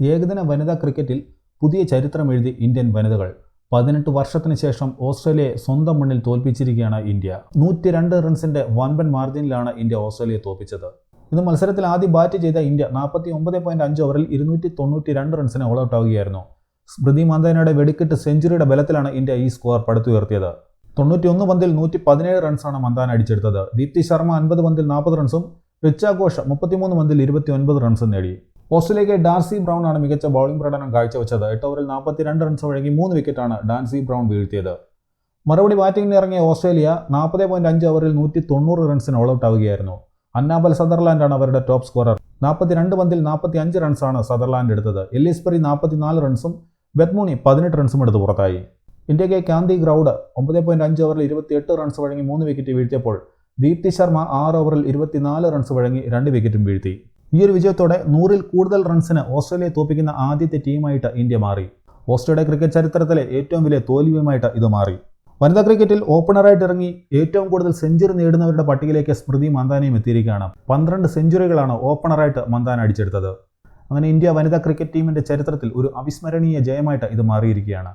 ഏകദിന വനിതാ ക്രിക്കറ്റിൽ പുതിയ ചരിത്രമെഴുതി ഇന്ത്യൻ വനിതകൾ. 18 വർഷത്തിന് ശേഷം ഓസ്ട്രേലിയയെ സ്വന്തം മണ്ണിൽ തോൽപ്പിച്ചിരിക്കുകയാണ് ഇന്ത്യ. 102 റൺസിന്റെ വൻപൻ മാർജിനിലാണ് ഇന്ത്യ ഓസ്ട്രേലിയയെ തോൽപ്പിച്ചത്. ഇന്ന് മത്സരത്തിൽ ആദ്യം ബാറ്റ് ചെയ്ത ഇന്ത്യ 49.5 ഓവറിൽ 292 റൺസിന് ഓൾ ഔട്ട് ആവുകയായിരുന്നു. സ്മൃതി മന്ദാനയുടെ വെടിക്കെട്ട് സെഞ്ചുറിയുടെ ബലത്തിലാണ് ഇന്ത്യ ഈ സ്കോർ പടുത്തുയർത്തിയത്. 91 പന്തിൽ 117 റൺസാണ് മന്ദാന അടിച്ചെടുത്തത്. ദീപ്തി ശർമ്മ 50 പന്തിൽ 40 റൺസും ഋച്ച ഘോഷ് 33 പന്തിൽ 29 റൺസും നേടി. ഓസ്ട്രേലിയയ്ക്ക് ഡാർസി ബ്രൗൺ ആണ് മികച്ച ബൗളിംഗ് പ്രകടനം കാഴ്ചവെച്ചത്. 8 ഓവറിൽ 42 റൺസ് വഴങ്ങി 3 വിക്കറ്റാണ് ഡാർസി ബ്രൗൺ വീഴ്ത്തിയത്. മറുപടി ബാറ്റിംഗിന് ഇറങ്ങിയ ഓസ്ട്രേലിയ 40.5 ഓവറിൽ 190 റൺസിന് ഓൾ ഔട്ട് ആവുകയായിരുന്നു. അന്നാബൽ സദർലാൻഡാണ് അവരുടെ ടോപ്പ് സ്കോറർ. 42 പന്തിൽ 45 റൺസാണ് സദർലാൻഡ് എടുത്തത്. എല്ലിസ്ബറി 44 റൺസും ബെത്മൂണി 18 റൺസും എടുത്ത് പുറത്തായി. ഇന്ത്യയ്ക്ക് കാന്തി ഗ്രൗഡ് 9.5 ഓവറിൽ 28 റൺസ് വഴങ്ങി 3 വിക്കറ്റ് വീഴ്ത്തിയപ്പോൾ ദീപ്തി ശർമ്മ 6 ഓവറിൽ 24 റൺസ് വഴങ്ങി 2 വിക്കറ്റും വീഴ്ത്തി. ഈ ഒരു വിജയത്തോടെ 100-ൽ കൂടുതൽ റൺസിന് ഓസ്ട്രേലിയയെ തോൽപ്പിക്കുന്ന ആദ്യത്തെ ടീമായിട്ട് ഇന്ത്യ മാറി. ഓസ്ട്രേലിയ ക്രിക്കറ്റ് ചരിത്രത്തിലെ ഏറ്റവും വലിയ തോൽവിയുമായിട്ട് ഇത് മാറി. വനിതാ ക്രിക്കറ്റിൽ ഓപ്പണറായിട്ട് ഇറങ്ങി ഏറ്റവും കൂടുതൽ സെഞ്ചുറി നേടുന്നവരുടെ പട്ടികയിലേക്ക് സ്മൃതി മന്ദാനയും എത്തിയിരിക്കുകയാണ്. 12 സെഞ്ചുറികളാണ് ഓപ്പണറായിട്ട് മന്ദാന അടിച്ചെടുത്തത്. അങ്ങനെ ഇന്ത്യ വനിതാ ക്രിക്കറ്റ് ടീമിന്റെ ചരിത്രത്തിൽ ഒരു അവിസ്മരണീയ ജയമായിട്ട് ഇത് മാറിയിരിക്കുകയാണ്.